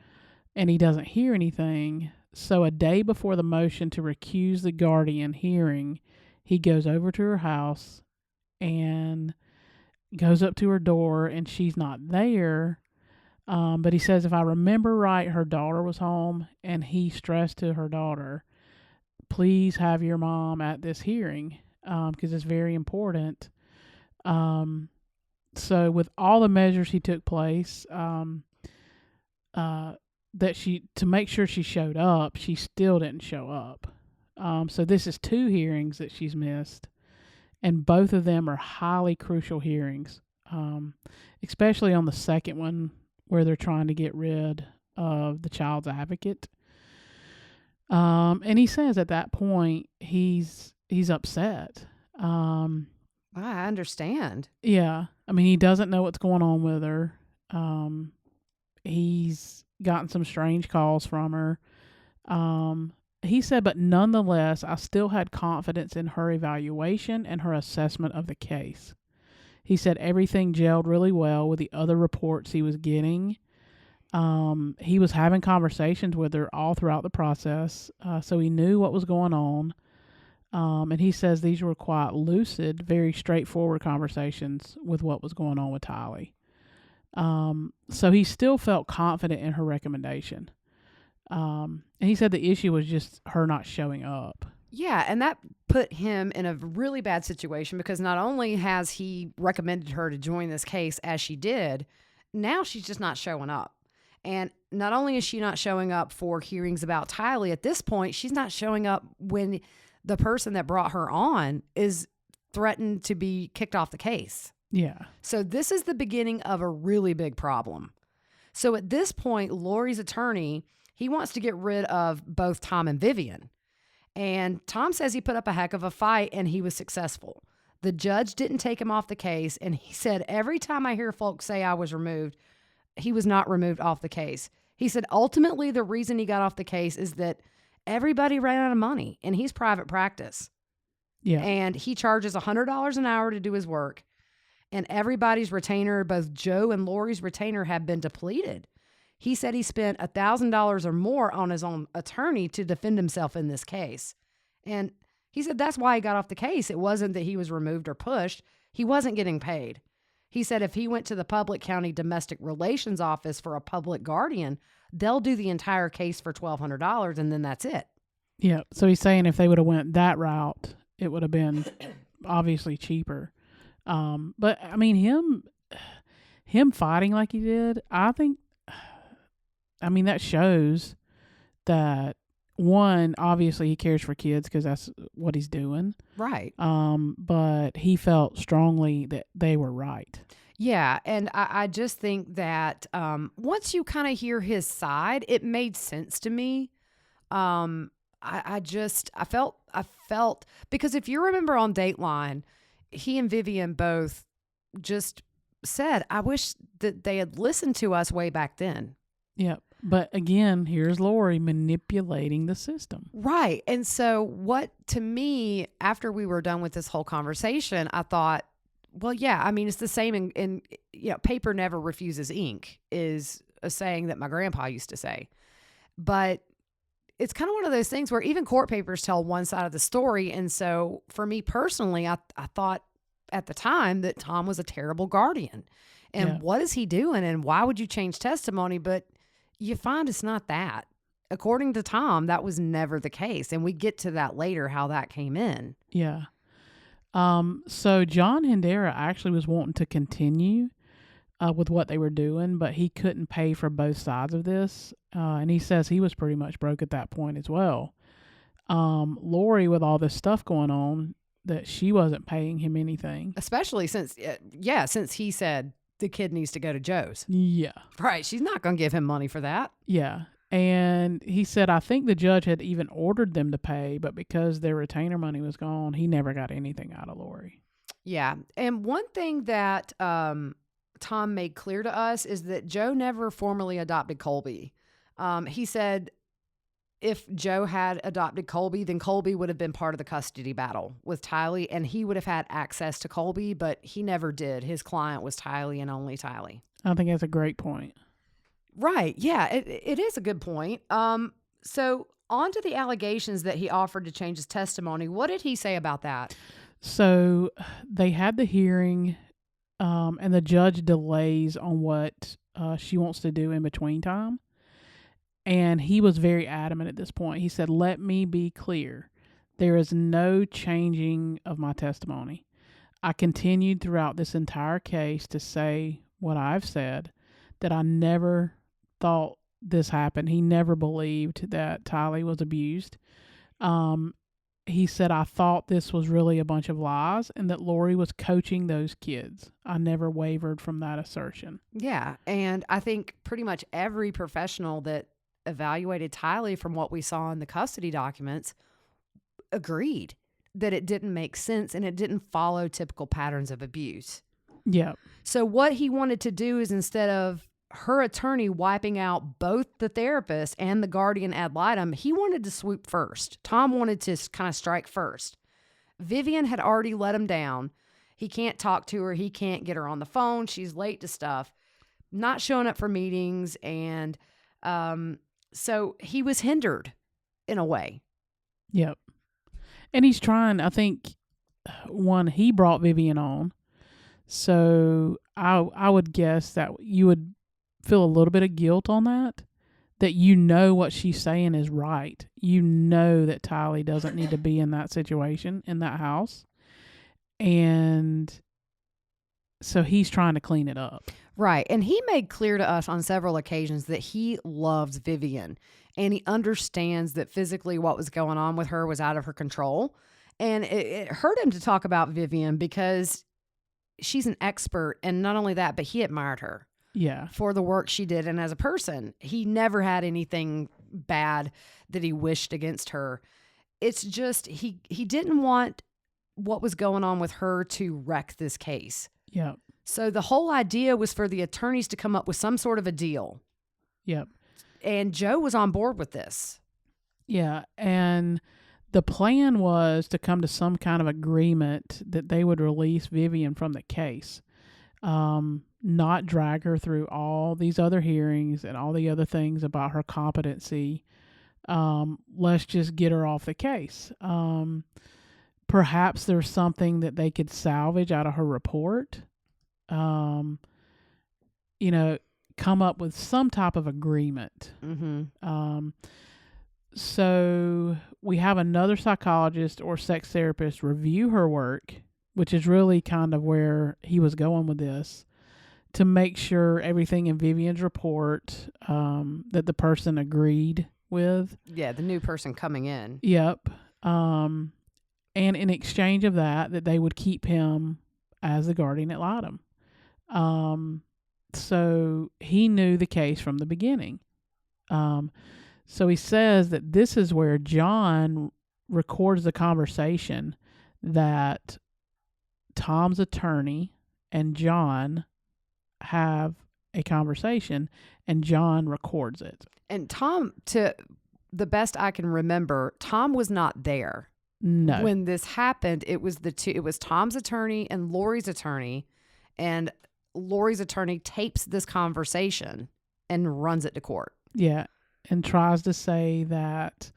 B: and he doesn't hear anything. So a day before the motion to recuse the guardian hearing, he goes over to her house and goes up to her door, and she's not there. But he says, if I remember right, her daughter was home, and he stressed to her daughter please have your mom at this hearing because it's very important. So with all the measures he took place, to make sure she showed up, she still didn't show up. So this is 2 hearings that she's missed, and both of them are highly crucial hearings, especially on the second one where they're trying to get rid of the child's advocate. And he says at that point he's upset.
A: I understand.
B: Yeah. I mean, he doesn't know what's going on with her. He's gotten some strange calls from her. He said, but nonetheless, I still had confidence in her evaluation and her assessment of the case. He said everything gelled really well with the other reports he was getting. He was having conversations with her all throughout the process, so he knew what was going on. And he says these were quite lucid, very straightforward conversations with what was going on with Tylee. So he still felt confident in her recommendation. And he said the issue was just her not showing up.
A: Yeah, and that put him in a really bad situation because not only has he recommended her to join this case as she did, now she's just not showing up. And not only is she not showing up for hearings about Tylee, at this point, she's not showing up when the person that brought her on is threatened to be kicked off the case.
B: Yeah.
A: So this is the beginning of a really big problem. So at this point, Lori's attorney, he wants to get rid of both Tom and Vivian. And Tom says he put up a heck of a fight and he was successful. The judge didn't take him off the case. And he said, every time I hear folks say I was removed, he was not removed off the case. He said, ultimately, the reason he got off the case is that everybody ran out of money and he's private practice.
B: Yeah.
A: And he charges $100 an hour to do his work. And everybody's retainer, both Joe and Lori's retainer, have been depleted. He said he spent $1,000 or more on his own attorney to defend himself in this case. And he said that's why he got off the case. It wasn't that he was removed or pushed. He wasn't getting paid. He said if he went to the Public County Domestic Relations Office for a public guardian, they'll do the entire case for $1,200 and then that's it.
B: Yeah. So he's saying if they would have went that route, it would have been obviously cheaper. But I mean, him fighting like he did, I mean, that shows that, one, obviously he cares for kids because that's what he's doing.
A: Right.
B: But he felt strongly that they were right.
A: Yeah. And I just think that once you kind of hear his side, it made sense to me. I felt, because if you remember on Dateline, he and Vivian both just said, I wish that they had listened to us way back then.
B: Yeah. But again, here's Lori manipulating the system.
A: Right. And so what, to me, after we were done with this whole conversation, I thought, well, yeah, I mean, it's the same in paper never refuses ink is a saying that my grandpa used to say. But it's kind of one of those things where even court papers tell one side of the story. And so for me personally, I thought at the time that Tom was a terrible guardian. And what is he doing? And why would you change testimony? But you find it's not that. According to Tom, that was never the case. And we get to that later, how that came in.
B: Yeah. So John Hendera actually was wanting to continue with what they were doing, but he couldn't pay for both sides of this. And he says he was pretty much broke at that point as well. Lori, with all this stuff going on, that she wasn't paying him anything.
A: Especially since he said the kid needs to go to Joe's.
B: Yeah.
A: Right. She's not going to give him money for that.
B: Yeah. And he said, I think the judge had even ordered them to pay, but because their retainer money was gone, he never got anything out of Lori.
A: Yeah. And one thing that Tom made clear to us is that Joe never formally adopted Colby. He said if Joe had adopted Colby, then Colby would have been part of the custody battle with Tylee, and he would have had access to Colby, but he never did. His client was Tylee and only Tylee.
B: I think that's a great point.
A: Right. Yeah, it is a good point. So on to the allegations that he offered to change his testimony. What did he say about that?
B: So they had the hearing, and the judge delays on what she wants to do in between time. And he was very adamant at this point. He said, let me be clear. There is no changing of my testimony. I continued throughout this entire case to say what I've said, that I never thought this happened. He never believed that Tylee was abused. He said, I thought this was really a bunch of lies and that Lori was coaching those kids. I never wavered from that assertion.
A: Yeah. And I think pretty much every professional that evaluated Tylee from what we saw in the custody documents agreed that it didn't make sense and it didn't follow typical patterns of abuse.
B: Yeah.
A: So what he wanted to do is, instead of her attorney wiping out both the therapist and the guardian ad litem, he wanted to swoop first. Tom wanted to kind of strike first. Vivian had already let him down. He can't talk to her. He can't get her on the phone. She's late to stuff, not showing up for meetings. And so he was hindered in a way.
B: Yep. And he's trying, I think, one, he brought Vivian on. So I would guess that you would feel a little bit of guilt on that you know what she's saying is right. You know that Tylee doesn't need to be in that situation, in that house. And so he's trying to clean it up.
A: Right. And he made clear to us on several occasions that he loves Vivian and he understands that physically what was going on with her was out of her control. And it hurt him to talk about Vivian because she's an expert. And not only that, but he admired her.
B: Yeah.
A: For the work she did. And as a person, he never had anything bad that he wished against her. It's just he didn't want what was going on with her to wreck this case.
B: Yeah.
A: So the whole idea was for the attorneys to come up with some sort of a deal.
B: Yep.
A: And Joe was on board with this.
B: Yeah. And the plan was to come to some kind of agreement that they would release Vivian from the case. Not drag her through all these other hearings and all the other things about her competency. Let's just get her off the case. Perhaps there's something that they could salvage out of her report. Come up with some type of agreement.
A: Mm-hmm.
B: So we have another psychologist or sex therapist review her work, which is really kind of where he was going with this, to make sure everything in Vivian's report that the person agreed with.
A: Yeah, the new person coming in.
B: Yep. And in exchange of that they would keep him as the guardian ad litem. So he knew the case from the beginning. So he says that this is where John records the conversation that Tom's attorney and John have a conversation, and John records it.
A: And Tom, to the best I can remember, Tom was not there.
B: No.
A: When this happened, it was it was Tom's attorney and Lori's attorney, and Lori's attorney tapes this conversation and runs it to court.
B: Yeah, and tries to say that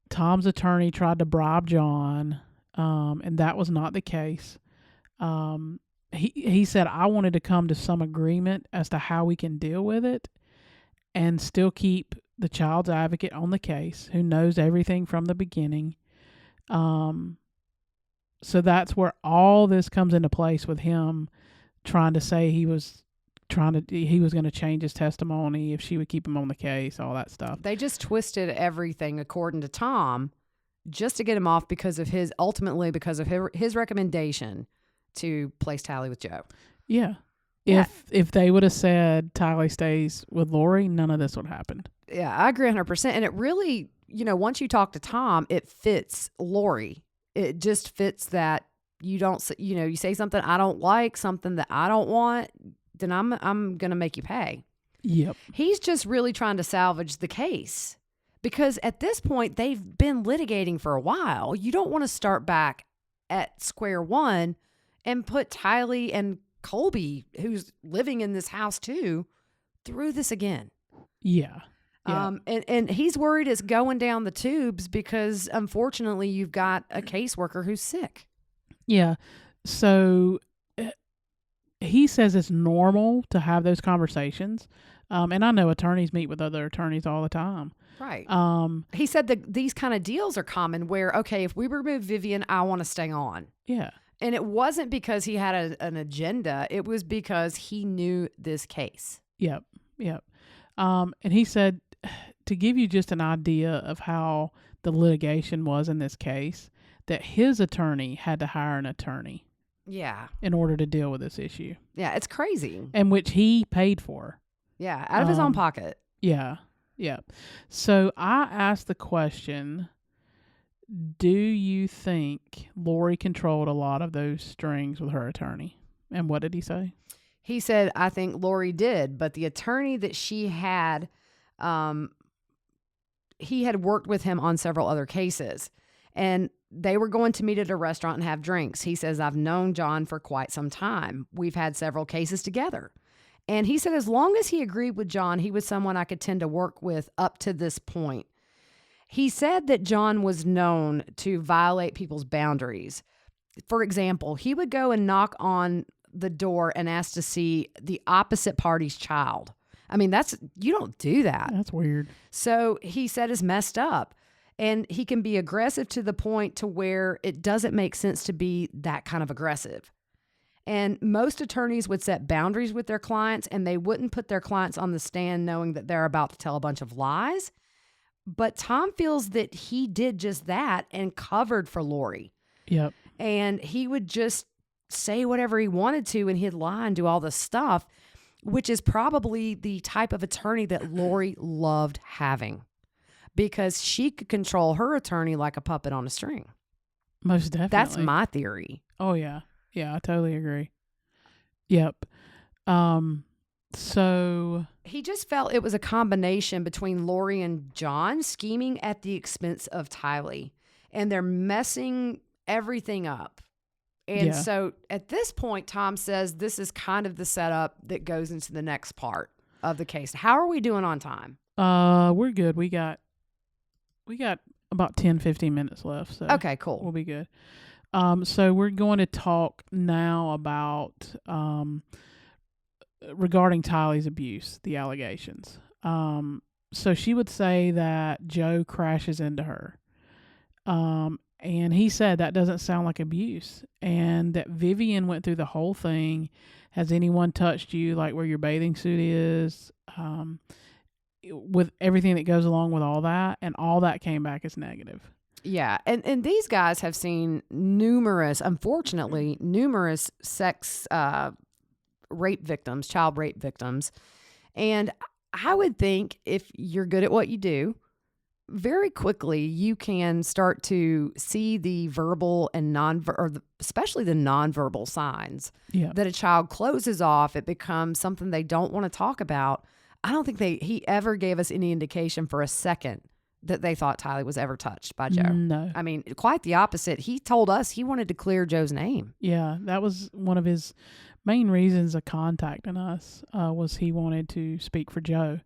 B: Tom's attorney tried to bribe John, and that was not the case. He said, I wanted to come to some agreement as to how we can deal with it and still keep the child's advocate on the case who knows everything from the beginning. So that's where all this comes into place with him trying to say he was going to change his testimony if she would keep him on the case, all that stuff.
A: They just twisted everything according to Tom just to get him off because of his recommendation to place Tylee with Joe.
B: Yeah. If they would have said Tylee stays with Lori, none of this would have happened.
A: Yeah, I agree 100%. And it really, once you talk to Tom, it fits Lori. It just fits that you don't, you say something I don't like, something that I don't want, then I'm going to make you pay.
B: Yep.
A: He's just really trying to salvage the case because at this point they've been litigating for a while. You don't want to start back at square one and put Tylee and Colby, who's living in this house too, through this again.
B: Yeah.
A: And he's worried it's going down the tubes because unfortunately you've got a caseworker who's sick.
B: Yeah. So he says it's normal to have those conversations. And I know attorneys meet with other attorneys all the time.
A: Right. He said that these kind of deals are common where, okay, if we remove Vivian, I want to stay on.
B: Yeah.
A: And it wasn't because he had an agenda. It was because he knew this case.
B: Yep. And he said, to give you just an idea of how the litigation was in this case, that his attorney had to hire an attorney.
A: Yeah.
B: In order to deal with this issue.
A: Yeah, it's crazy.
B: And which he paid for.
A: Yeah, out of his own pocket.
B: Yeah. So I asked the question, do you think Lori controlled a lot of those strings with her attorney? And what did he say?
A: He said, I think Lori did, but the attorney that she had, he had worked with him on several other cases. And they were going to meet at a restaurant and have drinks. He says, I've known John for quite some time. We've had several cases together. And he said, as long as he agreed with John, he was someone I could tend to work with up to this point. He said that John was known to violate people's boundaries. For example, he would go and knock on the door and ask to see the opposite party's child. I mean, you don't do that.
B: That's weird.
A: So he said it's messed up. And he can be aggressive to the point to where it doesn't make sense to be that kind of aggressive. And most attorneys would set boundaries with their clients, and they wouldn't put their clients on the stand knowing that they're about to tell a bunch of lies. But Tom feels that he did just that and covered for Lori.
B: Yep.
A: And he would just say whatever he wanted to, and he'd lie and do all this stuff, which is probably the type of attorney that Lori loved having, because she could control her attorney like a puppet on a string.
B: Most definitely.
A: That's my theory.
B: Oh, yeah. Yeah, I totally agree. Yep. So
A: he just felt it was a combination between Lori and John scheming at the expense of Tylee, and they're messing everything up. And so at this point, Tom says this is kind of the setup that goes into the next part of the case. How are we doing on time?
B: We're good. We got about 10, 15 minutes left. So
A: okay, cool.
B: We'll be good. So we're going to talk now about regarding Tylee's abuse, the allegations. So she would say that Joe crashes into her. And he said that doesn't sound like abuse, and that Vivian went through the whole thing. Has anyone touched you, like where your bathing suit is? With everything that goes along with all that, and all that came back as negative.
A: Yeah, and these guys have seen unfortunately, numerous sex rape victims, child rape victims. And I would think if you're good at what you do, very quickly you can start to see the verbal and especially the nonverbal signs that a child closes off. It becomes something they don't want to talk about. I don't think he ever gave us any indication for a second that they thought Tylee was ever touched by Joe.
B: No.
A: I mean, quite the opposite. He told us he wanted to clear Joe's name.
B: Yeah, that was one of his main reasons of contacting us, was he wanted to speak for Joe.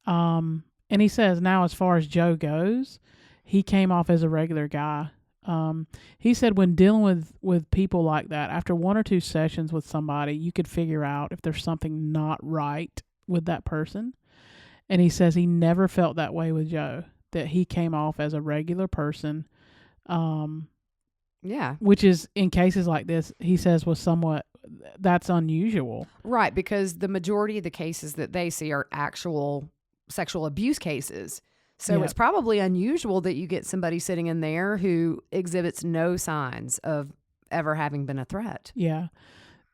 B: And he says now, as far as Joe goes, he came off as a regular guy. He said when dealing with people like that, after one or two sessions with somebody, you could figure out if there's something not right with that person. And he says he never felt that way with Joe, that he came off as a regular person. Which is, in cases like this, he says that's unusual.
A: Right, because the majority of the cases that they see are actual sexual abuse cases. So it's probably unusual that you get somebody sitting in there who exhibits no signs of ever having been a threat.
B: Yeah.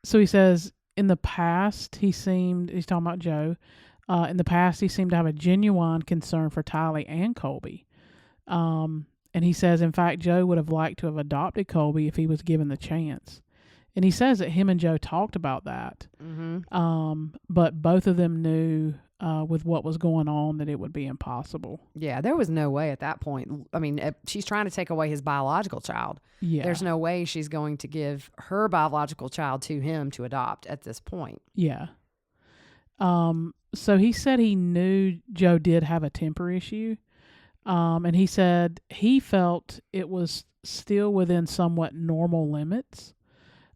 B: So he says in the past, he's talking about Joe, in the past he seemed to have a genuine concern for Tylee and Colby. And he says, in fact, Joe would have liked to have adopted Colby if he was given the chance. And he says that him and Joe talked about that. Mm-hmm. But both of them knew with what was going on that it would be impossible.
A: Yeah, there was no way at that point. I mean, she's trying to take away his biological child. Yeah. There's no way she's going to give her biological child to him to adopt at this point.
B: Yeah. So he said he knew Joe did have a temper issue. And he said he felt it was still within somewhat normal limits.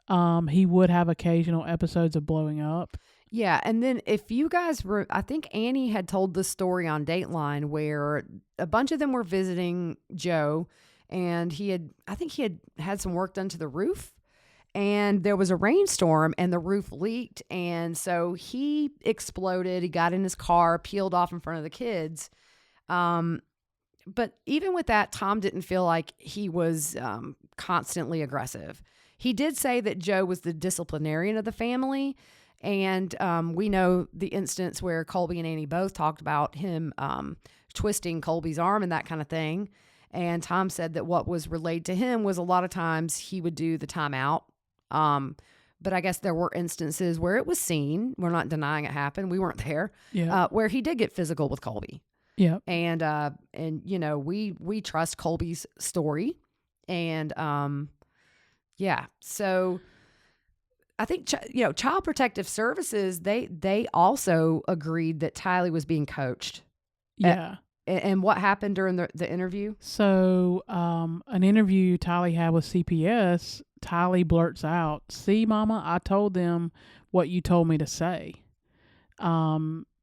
B: He would have occasional episodes of blowing up.
A: Yeah, and then if you guys were, I think Annie had told this story on Dateline where a bunch of them were visiting Joe, and I think he had some work done to the roof, and there was a rainstorm, and the roof leaked, and so he exploded. He got in his car, peeled off in front of the kids. But even with that, Tom didn't feel like he was constantly aggressive. He did say that Joe was the disciplinarian of the family. And we know the instance where Colby and Annie both talked about him twisting Colby's arm and that kind of thing. And Tom said that what was relayed to him was a lot of times he would do the timeout. But I guess there were instances where it was seen. We're not denying it happened. We weren't there.
B: Yeah.
A: Where he did get physical with Colby.
B: Yeah.
A: And you know, we trust Colby's story. And yeah. So I think, Child Protective Services, they also agreed that Tylee was being coached.
B: Yeah.
A: And what happened during the interview?
B: So, an interview Tylee had with CPS, Tylee blurts out, "See, Mama, I told them what you told me to say."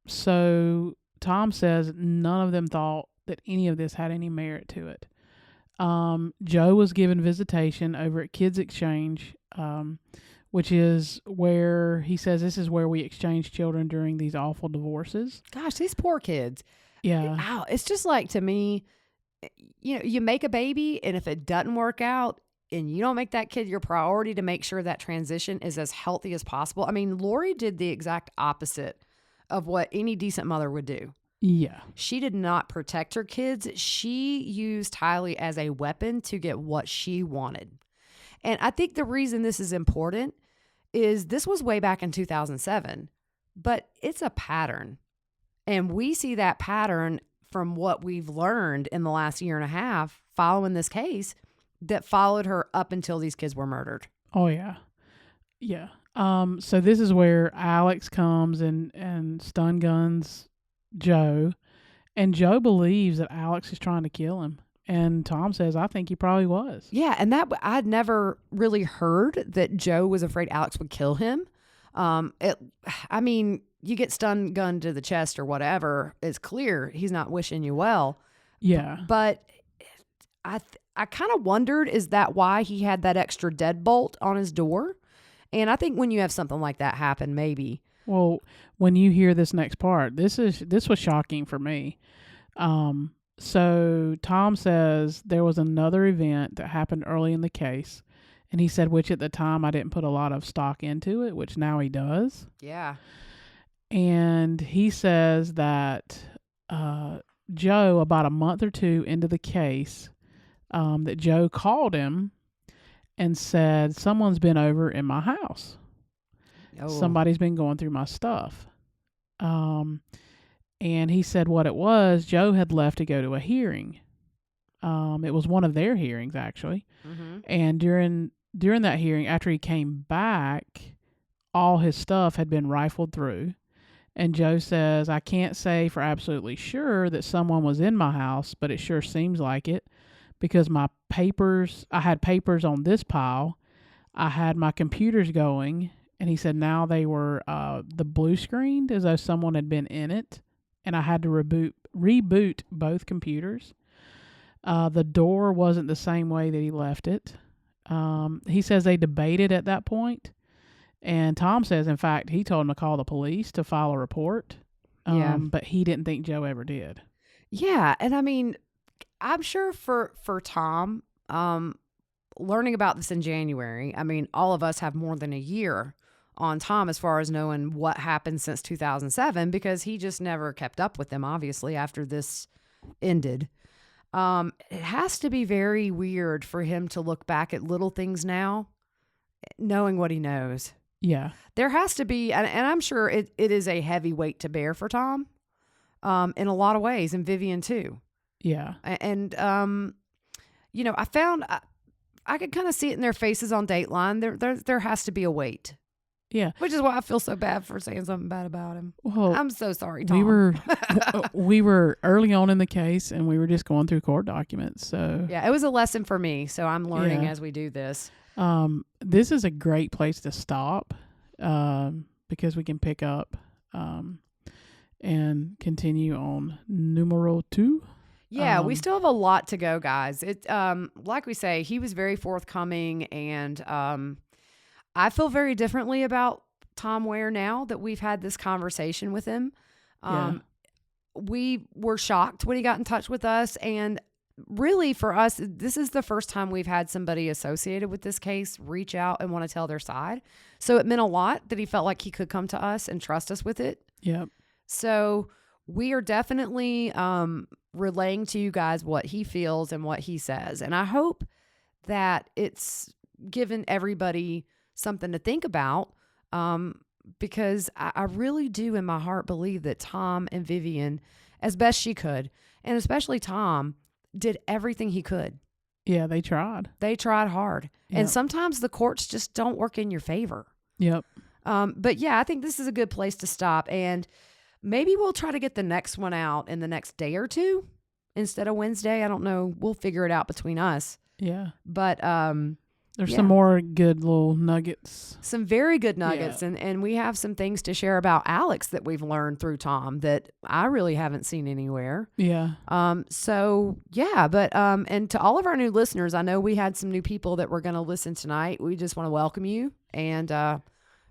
B: So Tom says none of them thought that any of this had any merit to it. Joe was given visitation over at Kids Exchange, which is where he says this is where we exchange children during these awful divorces.
A: Gosh, these poor kids.
B: Yeah.
A: Wow. It's just like, to me, you make a baby, and if it doesn't work out and you don't make that kid your priority to make sure that transition is as healthy as possible. I mean, Lori did the exact opposite of what any decent mother would do.
B: Yeah.
A: She did not protect her kids. She used Tylee as a weapon to get what she wanted. And I think the reason this is important is this was way back in 2007, but it's a pattern. And we see that pattern from what we've learned in the last year and a half following this case that followed her up until these kids were murdered.
B: Oh, yeah. Yeah. So this is where Alex comes and stun guns Joe, and Joe believes that Alex is trying to kill him. And Tom says, I think he probably was.
A: Yeah, and that I'd never really heard that Joe was afraid Alex would kill him. I mean, you get stun gun to the chest or whatever, it's clear he's not wishing you well.
B: Yeah.
A: But I kind of wondered, is that why he had that extra deadbolt on his door? And I think when you have something like that happen, maybe.
B: Well, when you hear this next part, this was shocking for me. So Tom says there was another event that happened early in the case, and he said, which at the time I didn't put a lot of stock into it, which now he does.
A: Yeah.
B: And he says that Joe, about a month or two into the case, that Joe called him and said, someone's been over in my house.
A: Oh.
B: Somebody's been going through my stuff. And he said what it was, Joe had left to go to a hearing. It was one of their hearings, actually.
A: Mm-hmm.
B: And during that hearing, after he came back, all his stuff had been rifled through. And Joe says, I can't say for absolutely sure that someone was in my house, but it sure seems like it, because I had papers on this pile. I had my computers going. And he said now they were the blue screened as though someone had been in it. And I had to reboot both computers. The door wasn't the same way that he left it. He says they debated at that point. And Tom says, in fact, he told him to call the police to file a report. But he didn't think Joe ever did.
A: Yeah. And I mean, I'm sure for Tom, learning about this in January, I mean, all of us have more than a year on Tom as far as knowing what happened since 2007, because he just never kept up with them, obviously, after this ended. It has to be very weird for him to look back at little things now, knowing what he knows.
B: Yeah.
A: There has to be, and I'm sure it is a heavy weight to bear for Tom in a lot of ways, and Vivian too.
B: Yeah.
A: And, I found I could kind of see it in their faces on Dateline. There has to be a weight.
B: Yeah.
A: Which is why I feel so bad for saying something bad about him.
B: Well,
A: I'm so sorry, Tom.
B: we were early on in the case, and we were just going through court documents. So
A: yeah, it was a lesson for me. So I'm learning
B: Yeah.
A: as we do this.
B: This is a great place to stop, because we can pick up and continue on numero 2.
A: Yeah, we still have a lot to go, guys. It like we say, he was very forthcoming, and I feel very differently about Tom Ware now that we've had this conversation with him. We were shocked when he got in touch with us, and really for us, this is the first time we've had somebody associated with this case reach out and want to tell their side. So it meant a lot that he felt like he could come to us and trust us with it.
B: Yep.
A: So we are definitely relaying to you guys what he feels and what he says. And I hope that it's given everybody something to think about, because I really do in my heart believe that Tom and Vivian, as best she could, and especially Tom, did everything he could.
B: Yeah, they tried.
A: They tried hard.
B: Yep.
A: And sometimes the courts just don't work in your favor.
B: Yep.
A: But yeah, I think this is a good place to stop. And maybe we'll try to get the next one out in the next day or two instead of Wednesday. I don't know. We'll figure it out between us.
B: Yeah.
A: But
B: there's some more good little nuggets.
A: Some very good nuggets.
B: Yeah.
A: And we have some things to share about Alex that we've learned through Tom that I really haven't seen anywhere.
B: Yeah.
A: So yeah, but and to all of our new listeners, I know we had some new people that were going to listen tonight. We just want to welcome you and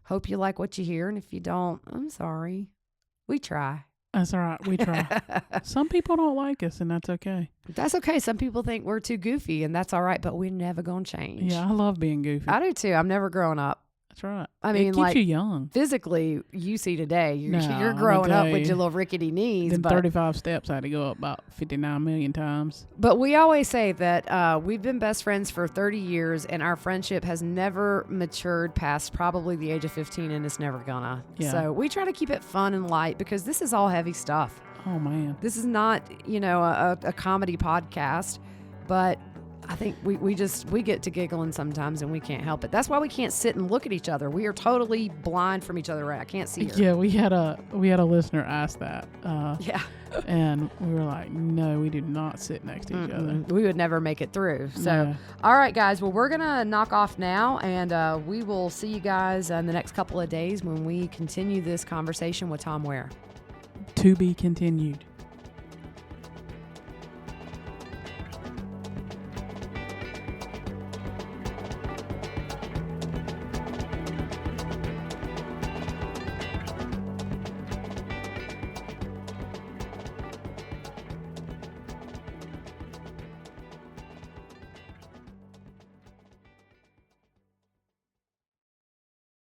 A: hope you like what you hear. And if you don't, I'm sorry. We try.
B: That's all right. We try. Some people don't like us, and that's okay.
A: That's okay. Some people think we're too goofy, and that's all right, but we're never going to change.
B: Yeah, I love being goofy.
A: I do too. I'm never growing up.
B: That's right.
A: I mean,
B: it keeps
A: like,
B: you young.
A: Physically, you see today, you're
B: No,
A: growing up with
B: you,
A: your little rickety knees.
B: Them
A: but
B: 35 steps I had to go up about 59 million times.
A: But we always say that we've been best friends for 30 years, and our friendship has never matured past probably the age of 15, and it's never gonna.
B: Yeah.
A: So we try to keep it fun and light because this is all heavy stuff.
B: Oh, man.
A: This is not, a comedy podcast, but I think we get to giggling sometimes and we can't help it. That's why we can't sit and look at each other. We are totally blind from each other. Right? I can't see her.
B: Yeah, we had a listener ask that.
A: Yeah.
B: And we were like, no, we do not sit next to each other.
A: We would never make it through. So,
B: Yeah.
A: All right, guys. Well, we're going to knock off now, and we will see you guys in the next couple of days when we continue this conversation with Tom Ware.
B: To be continued.